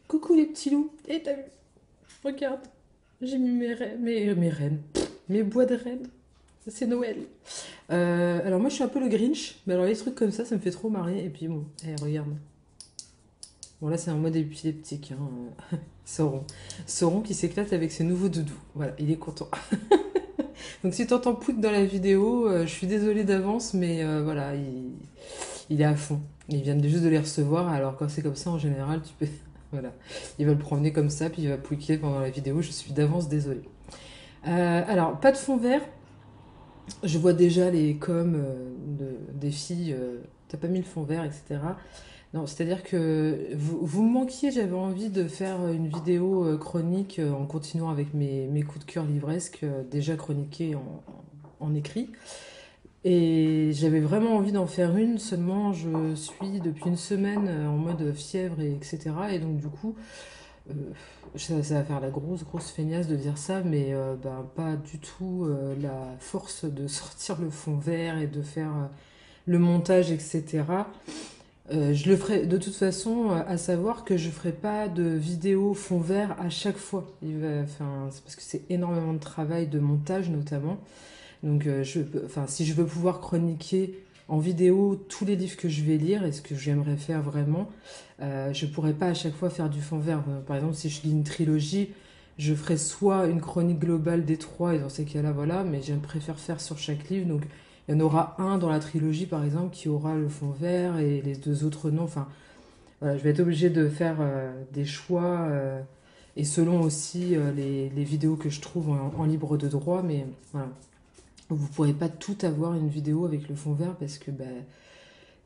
Coucou les petits loups. Et t'as vu? Regarde, j'ai mis mes rennes. Mes bois de rennes. C'est Noël. Alors moi je suis un peu le Grinch, mais alors les trucs comme ça me fait trop marrer. Et puis bon, regarde. Bon là c'est en mode épileptique. Sauron. Sauron qui s'éclate avec ses nouveaux doudous. Voilà, il est content. Donc si t'entends Pout dans la vidéo, je suis désolée d'avance, mais voilà, il est à fond. Il vient juste de les recevoir, alors quand c'est comme ça en général, tu peux... Voilà. Il va le promener comme ça, puis il va pouiquer pendant la vidéo. Je suis d'avance désolée. Alors, pas de fond vert. Je vois déjà les coms des filles. T'as pas mis le fond vert, etc. Non, c'est-à-dire que vous me manquiez. J'avais envie de faire une vidéo chronique en continuant avec mes coups de cœur livresques déjà chroniqués en écrit. Et j'avais vraiment envie d'en faire une, seulement je suis depuis une semaine en mode fièvre, etc. Et donc du coup, euh, ça va faire la grosse feignasse de dire ça, mais ben, pas du tout la force de sortir le fond vert et de faire le montage, etc. Je le ferai de toute façon, à savoir que je ferai pas de vidéo fond vert à chaque fois. Enfin, c'est parce que c'est énormément de travail de montage notamment. Donc, enfin, si je veux pouvoir chroniquer en vidéo tous les livres que je vais lire et ce que j'aimerais faire vraiment, je pourrais pas à chaque fois faire du fond vert. Par exemple, si je lis une trilogie, je ferai soit une chronique globale des trois, et dans ces cas-là, voilà, mais je préfère faire sur chaque livre. Donc, il y en aura un dans la trilogie, par exemple, qui aura le fond vert et les deux autres non. Enfin, voilà, je vais être obligée de faire des choix et selon aussi les vidéos que je trouve en libre de droit, mais voilà. Vous ne pourrez pas tout avoir une vidéo avec le fond vert parce que bah,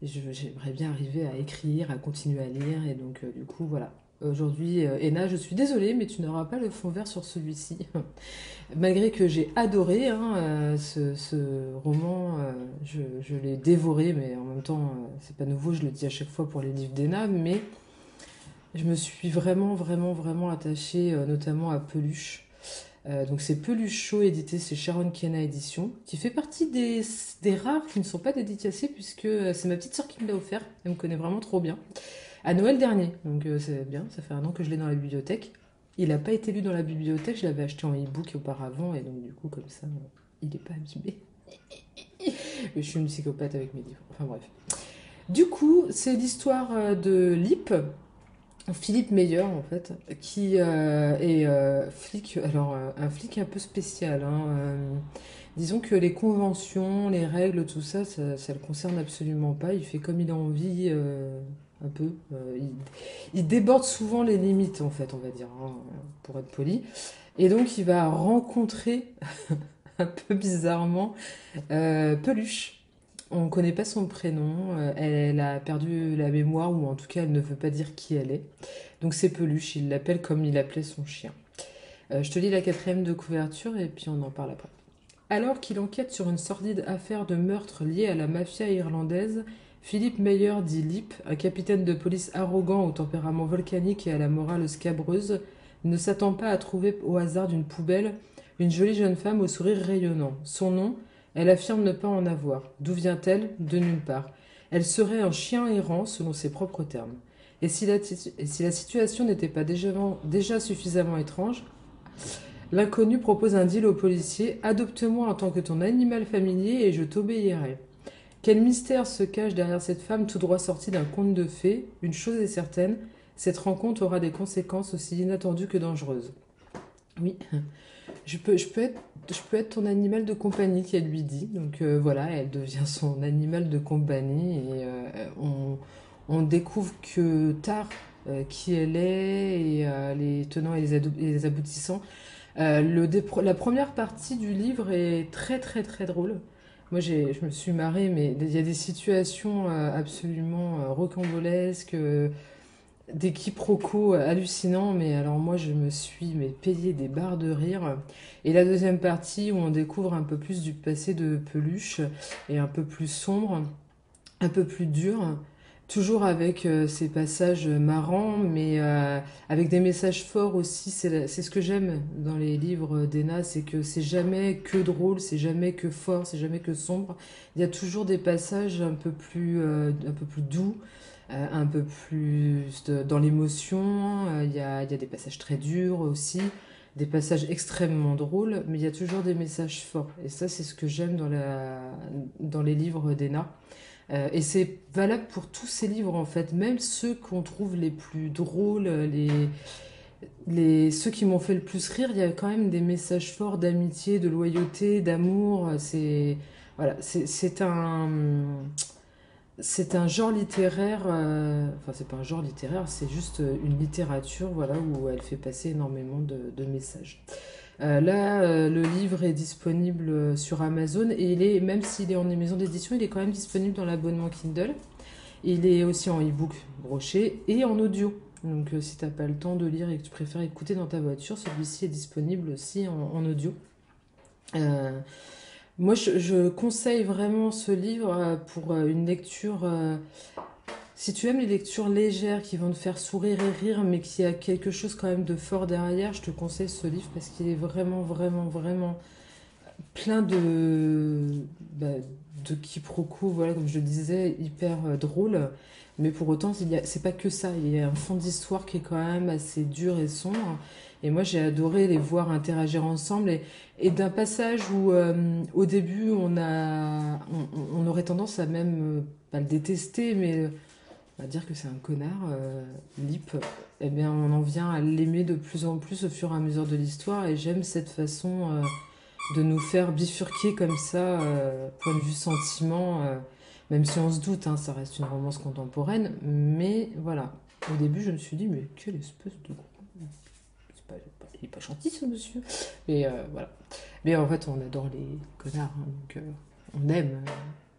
j'aimerais bien arriver à écrire, à continuer à lire. Et donc, du coup, voilà. Aujourd'hui, Ena, je suis désolée, mais tu n'auras pas le fond vert sur celui-ci. Malgré que j'ai adoré ce roman, je l'ai dévoré, mais en même temps, c'est pas nouveau, je le dis à chaque fois pour les livres d'Ena, mais je me suis vraiment attachée, notamment à Peluche. Donc c'est Peluche Show édité chez Sharon Kenna Édition, qui fait partie des rares qui ne sont pas dédicacés puisque c'est ma petite soeur qui me l'a offert. Elle me connaît vraiment trop bien. À Noël dernier, donc c'est bien, ça fait un an que je l'ai dans la bibliothèque. Il n'a pas été lu dans la bibliothèque, je l'avais acheté en e-book auparavant et donc du coup comme ça, il n'est pas abîmé. Mais je suis une psychopathe avec mes livres. Enfin bref. Du coup, c'est l'histoire de Lip, Philippe Meyer, en fait, qui est flic, alors un flic un peu spécial. Disons que les conventions, les règles, tout ça, ça le concerne absolument pas. Il fait comme il a envie, un peu. Il déborde souvent les limites, en fait, on va dire, pour être poli. Et donc, il va rencontrer, un peu bizarrement, Peluche. On ne connaît pas son prénom, elle a perdu la mémoire ou en tout cas elle ne veut pas dire qui elle est. Donc c'est Peluche, il l'appelle comme il appelait son chien. Je te lis la quatrième de couverture et puis on en parle après. Alors qu'il enquête sur une sordide affaire de meurtre liée à la mafia irlandaise, Philippe Meyer dit Lip, un capitaine de police arrogant au tempérament volcanique et à la morale scabreuse, ne s'attend pas à trouver au hasard d'une poubelle une jolie jeune femme au sourire rayonnant. Son nom, elle affirme ne pas en avoir. D'où vient-elle? De nulle part. Elle serait un chien errant selon ses propres termes. Et si la situation n'était pas déjà suffisamment étrange, l'inconnu propose un deal au policier. Adopte-moi en tant que ton animal familier et je t'obéirai. Quel mystère se cache derrière cette femme tout droit sortie d'un conte de fées? Une chose est certaine, cette rencontre aura des conséquences aussi inattendues que dangereuses. Oui, je peux être ton animal de compagnie, qu'elle lui dit. Donc voilà, elle devient son animal de compagnie et on découvre que tard qui elle est et les tenants et et les aboutissants. La première partie du livre est très drôle. Moi, je me suis marrée, mais il y a des situations absolument rocambolesques, des quiproquos hallucinants, mais alors moi, je me suis payé des barres de rire. Et la deuxième partie, où on découvre un peu plus du passé de Peluche, et un peu plus sombre, un peu plus dur, toujours avec ces passages marrants, mais avec des messages forts aussi. C'est ce que j'aime dans les livres d'Ena, c'est que c'est jamais que drôle, c'est jamais que fort, c'est jamais que sombre. Il y a toujours des passages un peu plus doux, un peu plus dans l'émotion, il y a des passages très durs aussi, des passages extrêmement drôles, mais il y a toujours des messages forts. Et ça, c'est ce que j'aime dans les livres d'Ena. Et c'est valable pour tous ces livres en fait, même ceux qu'on trouve les plus drôles, ceux qui m'ont fait le plus rire, il y a quand même des messages forts d'amitié, de loyauté, d'amour. Voilà, c'est un genre littéraire. Enfin, c'est pas un genre littéraire, c'est juste une littérature, voilà, où elle fait passer énormément de messages. Le livre est disponible sur Amazon et même s'il est en maison d'édition, il est quand même disponible dans l'abonnement Kindle. Il est aussi en e-book broché et en audio. Donc si t'as pas le temps de lire et que tu préfères écouter dans ta voiture, celui-ci est disponible aussi en audio. Euh, Moi, je conseille vraiment ce livre pour une lecture. Si tu aimes les lectures légères qui vont te faire sourire et rire, mais qui a quelque chose quand même de fort derrière, je te conseille ce livre parce qu'il est vraiment, vraiment, vraiment plein bah, de quiproquos, voilà, comme je le disais, hyper drôle. Mais pour autant, c'est pas que ça. Il y a un fond d'histoire qui est quand même assez dur et sombre. Et moi, j'ai adoré les voir interagir ensemble. Et d'un passage où, au début, on aurait tendance à même, pas le détester, mais on va dire que c'est un connard, Lip. Eh bien, on en vient à l'aimer de plus en plus au fur et à mesure de l'histoire. Et j'aime cette façon de nous faire bifurquer comme ça, point de vue sentiment, même si on se doute, hein, ça reste une romance contemporaine, mais voilà. Au début, je me suis dit, mais quelle espèce de gros. Il est pas gentil ce monsieur. Mais voilà. Mais en fait, on adore les connards, hein, donc on aime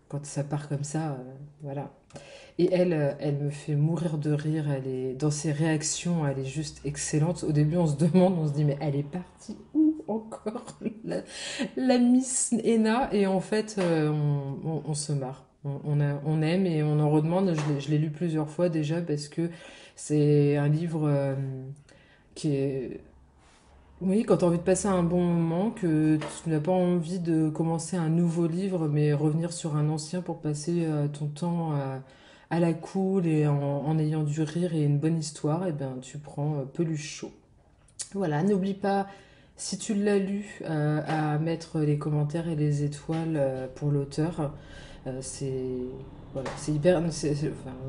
quand ça part comme ça, voilà. Et elle me fait mourir de rire. Dans ses réactions, elle est juste excellente. Au début, on se demande, on se dit, mais elle est partie où encore la Miss Ena? Et en fait, on se marre. On aime et on en redemande. Je l'ai lu plusieurs fois déjà parce que c'est un livre qui est. Oui, quand tu as envie de passer un bon moment, que tu n'as pas envie de commencer un nouveau livre, mais revenir sur un ancien pour passer ton temps à la cool et en ayant du rire et une bonne histoire, et ben tu prends Peluche Chaud. Voilà, n'oublie pas, si tu l'as lu, à mettre les commentaires et les étoiles pour l'auteur. C'est voilà, c'est hyper. Enfin,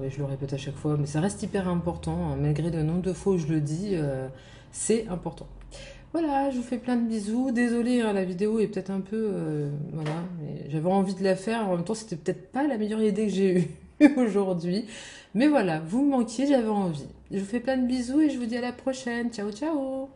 ouais, je le répète à chaque fois, mais ça reste hyper important, hein, malgré le nombre de fois où je le dis, c'est important. Voilà, je vous fais plein de bisous. Désolée, hein, la vidéo est peut-être un peu. Voilà, mais j'avais envie de la faire. En même temps, c'était peut-être pas la meilleure idée que j'ai eue aujourd'hui. Mais voilà, vous me manquiez, j'avais envie. Je vous fais plein de bisous et je vous dis à la prochaine. Ciao, ciao!